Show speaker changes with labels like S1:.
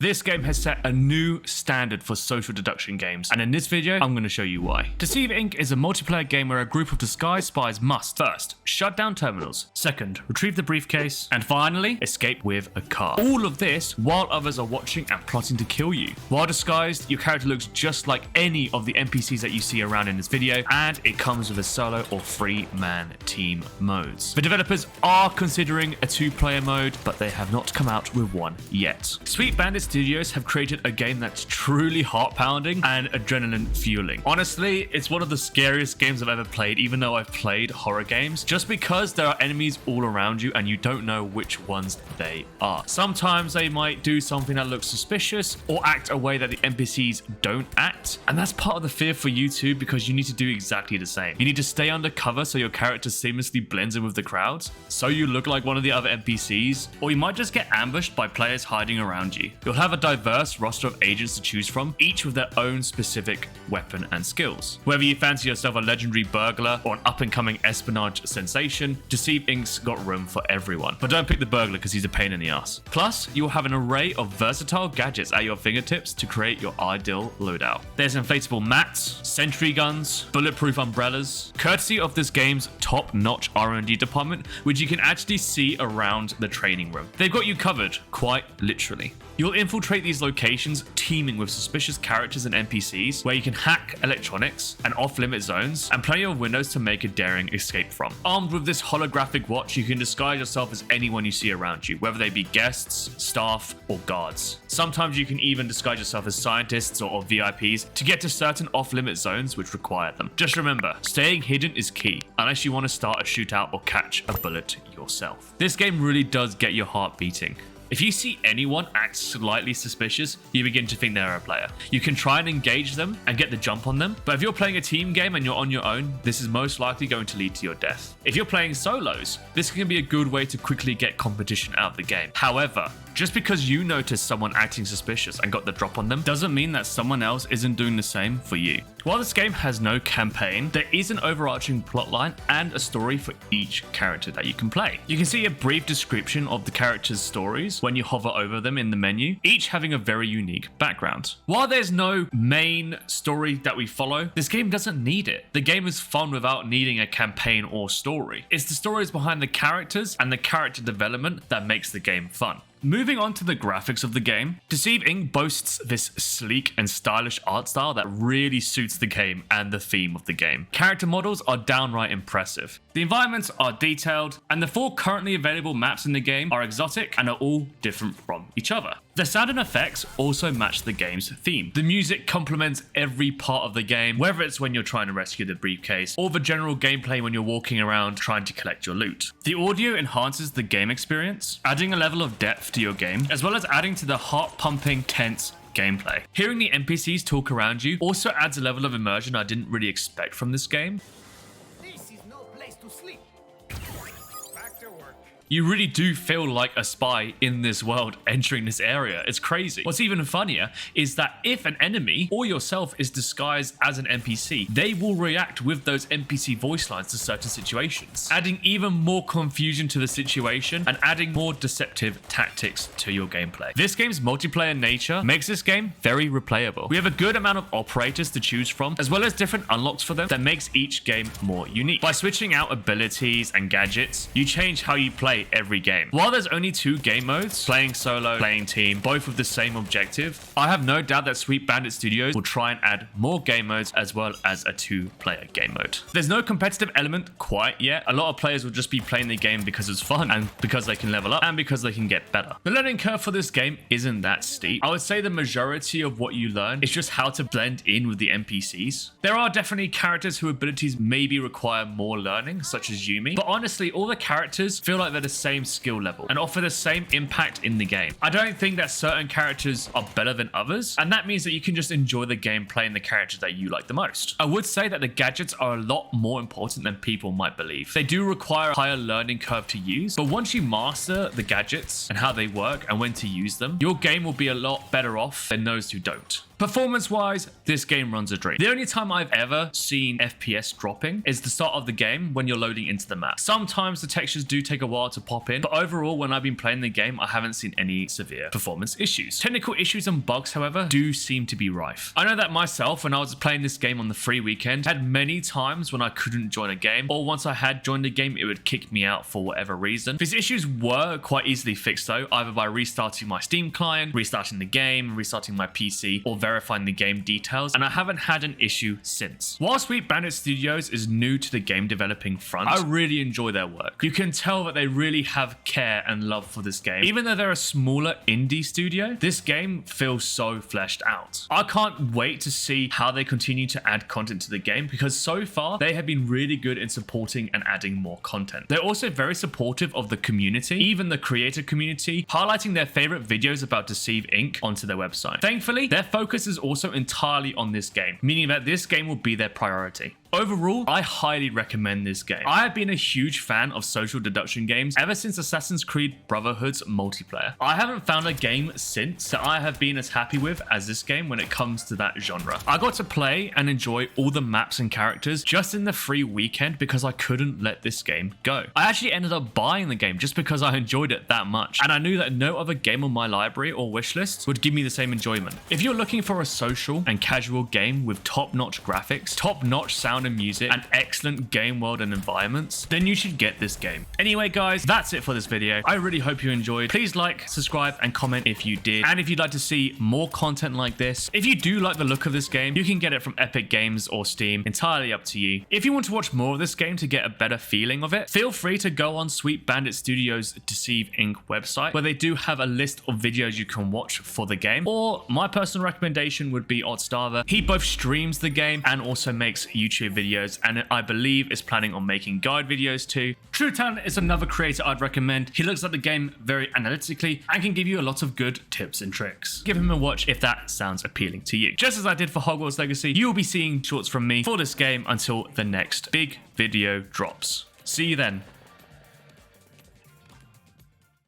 S1: This game has set a new standard for social deduction games, and in this video, I'm going to show you why. Deceive Inc. is a multiplayer game where a group of disguised spies must, first, shut down terminals, second, retrieve the briefcase, and finally, escape with a car. All of this while others are watching and plotting to kill you. While disguised, your character looks just like any of the NPCs that you see around in this video, and it comes with a solo or three-man team modes. The developers are considering a two-player mode, but they have not come out with one yet. Sweet Bandit Studios have created a game that's truly heart-pounding and adrenaline-fueling. Honestly, it's one of the scariest games I've ever played, even though I've played horror games, just because there are enemies all around you and you don't know which ones they are. Sometimes they might do something that looks suspicious or act a way that the NPCs don't act, and that's part of the fear for you too, because you need to do exactly the same. You need to stay undercover so your character seamlessly blends in with the crowds, so you look like one of the other NPCs, or you might just get ambushed by players hiding around you. You'll have a diverse roster of agents to choose from, each with their own specific weapon and skills. Whether you fancy yourself a legendary burglar or an up-and-coming espionage sensation, Deceive Inc.'s got room for everyone. But don't pick the burglar because he's a pain in the ass. Plus, you'll have an array of versatile gadgets at your fingertips to create your ideal loadout. There's inflatable mats, sentry guns, bulletproof umbrellas, courtesy of this game's top-notch R&D department, which you can actually see around the training room. They've got you covered, quite literally. You'll infiltrate these locations teeming with suspicious characters and NPCs, where you can hack electronics and off-limit zones and plenty of windows to make a daring escape from. Armed with this holographic watch, you can disguise yourself as anyone you see around you, whether they be guests, staff, or guards. Sometimes you can even disguise yourself as scientists or VIPs to get to certain off-limit zones which require them. Just remember, staying hidden is key, unless you want to start a shootout or catch a bullet yourself. This game really does get your heart beating. If you see anyone act slightly suspicious, you begin to think they're a player. You can try and engage them and get the jump on them, but if you're playing a team game and you're on your own, this is most likely going to lead to your death. If you're playing solos, this can be a good way to quickly get competition out of the game. However, just because you notice someone acting suspicious and got the drop on them doesn't mean that someone else isn't doing the same for you. While this game has no campaign, there is an overarching plotline and a story for each character that you can play. You can see a brief description of the characters' stories when you hover over them in the menu, each having a very unique background. While there's no main story that we follow, this game doesn't need it. The game is fun without needing a campaign or story. It's the stories behind the characters and the character development that makes the game fun. Moving on to the graphics of the game, Deceive Inc. boasts this sleek and stylish art style that really suits the game and the theme of the game. Character models are downright impressive. The environments are detailed, and the 4 currently available maps in the game are exotic and are all different from each other. The sound and effects also match the game's theme. The music complements every part of the game, whether it's when you're trying to rescue the briefcase or the general gameplay when you're walking around trying to collect your loot. The audio enhances the game experience, adding a level of depth to your game, as well as adding to the heart-pumping, tense gameplay. Hearing the NPCs talk around you also adds a level of immersion I didn't really expect from this game.
S2: This is no place to sleep. Back to work.
S1: You really do feel like a spy in this world entering this area. It's crazy. What's even funnier is that if an enemy or yourself is disguised as an NPC, they will react with those NPC voice lines to certain situations, adding even more confusion to the situation and adding more deceptive tactics to your gameplay. This game's multiplayer nature makes this game very replayable. We have a good amount of operators to choose from, as well as different unlocks for them that makes each game more unique. By switching out abilities and gadgets, you change how you play every game. While there's only 2 game modes, playing solo, playing team, both with the same objective, I have no doubt that Sweet Bandit Studios will try and add more game modes as well as a 2-player game mode. There's no competitive element quite yet. A lot of players will just be playing the game because it's fun and because they can level up and because they can get better. The learning curve for this game isn't that steep. I would say the majority of what you learn is just how to blend in with the NPCs. There are definitely characters whose abilities maybe require more learning, such as Yumi, but honestly, all the characters feel like they're the same skill level and offer the same impact in the game. I don't think that certain characters are better than others, and that means that you can just enjoy the game playing the characters that you like the most. I would say that the gadgets are a lot more important than people might believe. They do require a higher learning curve to use, but once you master the gadgets and how they work and when to use them, your game will be a lot better off than those who don't. Performance wise, this game runs a dream. The only time I've ever seen FPS dropping is the start of the game when you're loading into the map. Sometimes the textures do take a while to pop in, but overall when I've been playing the game, I haven't seen any severe performance issues. Technical issues and bugs, however, do seem to be rife. I know that myself, when I was playing this game on the free weekend, had many times when I couldn't join a game, or once I had joined a game, it would kick me out for whatever reason. These issues were quite easily fixed though, either by restarting my Steam client, restarting the game, restarting my PC, or verifying the game details, and I haven't had an issue since. While Sweet Bandit Studios is new to the game developing front, I really enjoy their work. You can tell that they really have care and love for this game. Even though they're a smaller indie studio, this game feels so fleshed out. I can't wait to see how they continue to add content to the game, because so far they have been really good in supporting and adding more content. They're also very supportive of the community, even the creator community, highlighting their favorite videos about Deceive Inc. onto their website. Thankfully, their focus is also entirely on this game, meaning that this game will be their priority. Overall, I highly recommend this game. I have been a huge fan of social deduction games ever since Assassin's Creed Brotherhood's multiplayer. I haven't found a game since that I have been as happy with as this game when it comes to that genre. I got to play and enjoy all the maps and characters just in the free weekend because I couldn't let this game go. I actually ended up buying the game just because I enjoyed it that much, and I knew that no other game on my library or wishlist would give me the same enjoyment. If you're looking for a social and casual game with top-notch graphics, top-notch sound and music, and excellent game world and environments, then you should get this game. Anyway guys, that's it for this video. I really hope you enjoyed. Please like, subscribe, and comment if you did. And if you'd like to see more content like this, if you do like the look of this game, you can get it from Epic Games or Steam, entirely up to you. If you want to watch more of this game to get a better feeling of it, feel free to go on Sweet Bandit Studios' Deceive Inc. website, where they do have a list of videos you can watch for the game. Or my personal recommendation would be Oddstarver. He both streams the game and also makes YouTube videos, and I believe is planning on making guide videos too. True Talent is another creator I'd recommend. He looks at the game very analytically and can give you a lot of good tips and tricks. Give him a watch if that sounds appealing to you. Just as I did for Hogwarts Legacy, you will be seeing shorts from me for this game until the next big video drops. See you then.